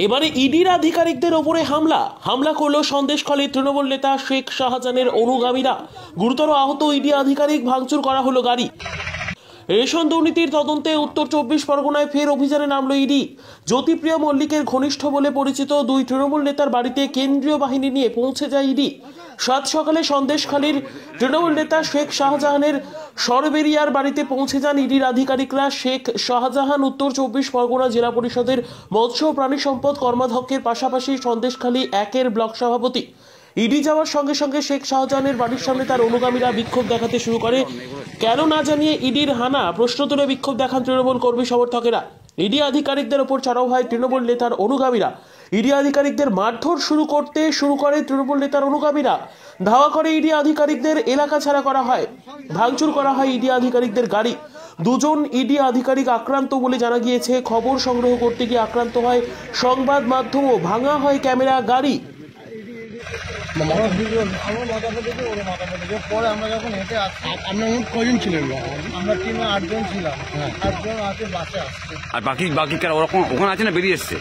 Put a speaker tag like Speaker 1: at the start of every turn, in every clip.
Speaker 1: এবারে ইডির আধিকারিকদের ওপরে হামলা করল সন্দেশখালীর তৃণমূল নেতা শেখ শাহজাহানের অনুগামীরা। গুরুতর আহত ইডি আধিকারিক, ভাঙচুর করা হলো গাড়ি। রেশন দুর্নীতির তদন্তে উত্তর 24 পরগনায় ফের অভিযানে নামল ইডি। জ্যোতিপ্রিয়া মল্লিকের ঘনিষ্ঠ বলে পরিচিত দুই তৃণমূল নেতার বাড়িতে কেন্দ্রীয় বাহিনী নিয়ে পৌঁছে যায় ইডি। সাত সকালে সন্দেশখালীর তৃণমূল নেতা শেখ শাহজাহানের সরবেরিয়ার বাড়িতে পৌঁছে যান ইডির আধিকারিকরা। শেখ শাহজাহান উত্তর 24 পরগনা জেলা পরিষদের মৎস্য প্রাণী সম্পদ কর্মাধ্যক্ষের পাশাপাশি সন্দেশখালী 1-এর ব্লক সভাপতি। ইডি যাওয়ার সঙ্গে সঙ্গে শেখ শাহজাহানের বাড়ির সামনে তার অনুগামীরা বিক্ষোভ দেখাতে শুরু করে। কেন না জানিয়ে ইডির হানা প্রশ্ন তুলে বিক্ষোভ দেখান তৃণমূল কর্মী সমর্থকেরা। ইডি আধিকারিকদের ওপর চড়াও হয় তৃণমূল নেতার অনুগামীরা। ইডি আধিকারিকদের মারধর শুরু করে তৃণমূল নেতার অনুগামীরা। ধাওয়া করে ইডি আধিকারিকদের, এলাকা ছাড়া করা হয়, ভাঙচুর করা হয় ইডি আধিকারিকদের গাড়ি। দুজন ইডি আধিকারিক আক্রান্ত বলে জানা গিয়েছে। খবর সংগ্রহ করতে গিয়ে আক্রান্ত হয় সংবাদ মাধ্যমও, ভাঙা হয় ক্যামেরা, গাড়ি।
Speaker 2: পরে আমরা যখন হেঁটে আসছি, আমরা কজন ছিলেন? আমরা টিমে 8 জন ছিলাম। 8 জন আছে, বাসে আসছে।
Speaker 3: আর বাকি কারা ওখানে আছে না বেরিয়ে এসছে?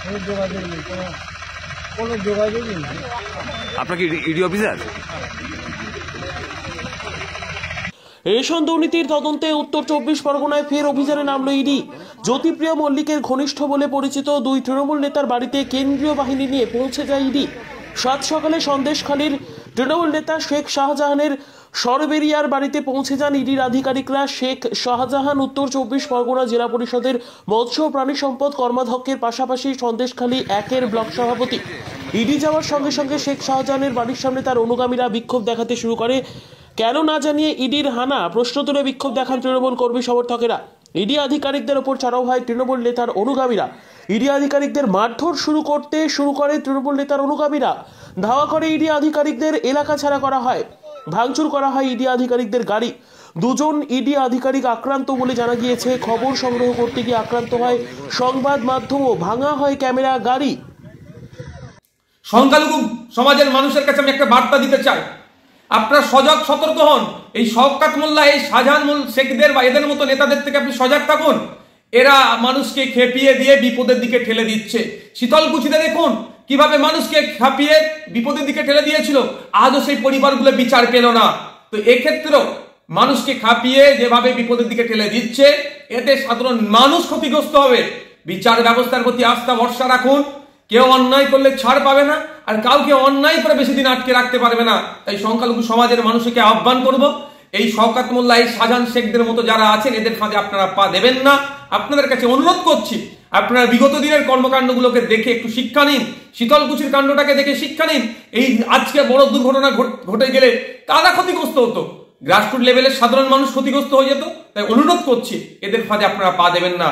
Speaker 2: কোনো যোগাযোগ নেই, কোনো যোগাযোগই নেই।
Speaker 3: আপনার কি ইডি অফিসার?
Speaker 1: রেশন দুর্নীতির তদন্তে উত্তর 24 পরগনায় ফের অভিযানে নামল ইডি। জ্যোতিপ্রিয়া মল্লিকের ঘনিষ্ঠ বলে পরিচিত দুই তৃণমূল নেতার বাড়িতে কেন্দ্রীয় বাহিনী নিয়ে পৌঁছে যায় ইডি। সাত সকালে সন্দেশখালীর তৃণমূল নেতা শেখ শাহজাহানের সরবেরিয়ার বাড়িতে পৌঁছে যান ইডির আধিকারিকরা। শেখ শাহজাহান উত্তর 24 পরগনা জেলা পরিষদের মৎস্য প্রাণী সম্পদ কর্মাধ্যক্ষের পাশাপাশি সন্দেশখালী 1-এর ব্লক সভাপতি। ইডি যাওয়ার সঙ্গে সঙ্গে শেখ শাহজাহানের বাড়ির সামনে তার অনুগামীরা বিক্ষোভ দেখাতে শুরু করে। কেন না জানিয়ে ইডির হানা প্রশ্ন তুলে বিক্ষোভ দেখান তৃণমূল কর্মী সমর্থকেরা। ইডি আধিকারিকদের ওপর চড়াও হয় তৃণমূল নেতার অনুগামীরা। ইডি আধিকারিকদের মারধর শুরু করে তৃণমূল নেতার অনুগামীরা। ধাওয়া করে ইডি আধিকারিকদের, এলাকা ছাড়া করা হয়, ভাঙচুর করা হয় ইডি আধিকারিকদের গাড়ি। দুজন ইডি আধিকারিক আক্রান্ত বলে জানা গিয়েছে। খবর সংগ্রহ করতে গিয়ে আক্রান্ত হয় সংবাদ মাধ্যমও, ভাঙা হয় ক্যামেরা, গাড়ি।
Speaker 4: সংখ্যালঘু সমাজের মানুষের কাছে আমি একটা বার্তা দিতে চাই, আপনারা সজাগ সতর্ক হন। এই শওকত মোল্লা, এই শাহজাহান শেখদের বা এদের মতো নেতাদের থেকে আপনি সজাগ থাকুন। এরা মানুষকে খেপিয়ে দিয়ে বিপদের দিকে ঠেলে দিচ্ছে। শীতলকুচিতে দেখুন কিভাবে মানুষকে খাপিয়ে বিপদের দিকে ঠেলে দিয়েছিল, আজও সেই পরিবারগুলো বিচার পেল না। তো এক্ষেত্রেও মানুষকে খাপিয়ে যেভাবে বিপদের দিকে ঠেলে দিচ্ছে, এতে সাধারণ মানুষ ক্ষতিগ্রস্ত হবে। বিচার ব্যবস্থার প্রতি আস্থা ভরসা রাখুন। কেউ অন্যায় করলে ছাড় পাবে না, আর কাউকে অন্যায় করে বেশি দিন আটকে রাখতে পারবে না। তাই সংখ্যালঘু সমাজের মানুষকে আহ্বান করব, এই শওকত মোল্লা, এই শাহজাহান শেখদের মতো যারা আছেন, এদের ফাঁদে আপনারা পা দেবেন না। আপনাদের কাছে অনুরোধ করছি, আপনারা বিগত দিনের কর্মকাণ্ডগুলোকে দেখে একটু শিক্ষা নিন। শীতলকুচির কাণ্ডটাকে দেখে শিক্ষা নিন। এই আজকে বড় দুর্ঘটনা ঘটে গেলে কারা ক্ষতিগ্রস্ত হতো? গ্রাসরুট লেভেলের সাধারণ মানুষ ক্ষতিগ্রস্ত হয়ে যেত। তাই অনুরোধ করছি, এদের ফাঁদে আপনারা পা দেবেন না।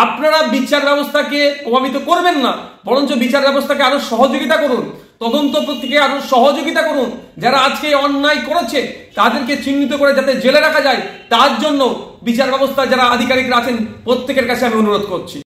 Speaker 4: আপনারা বিচার ব্যবস্থাকে প্রভাবিত করবেন না, বরঞ্চ বিচার ব্যবস্থাকে আরো সহযোগিতা করুন, তদন্ত প্রক্রিয়াকে আরো সহযোগিতা করুন। যারা আজকে অন্যায় করেছে তাদেরকে চিহ্নিত করে যাতে জেলে রাখা যায়, তার জন্য বিচার ব্যবস্থা যারা আধিকারিকরা আছেন প্রত্যেকের কাছে আমি অনুরোধ করছি।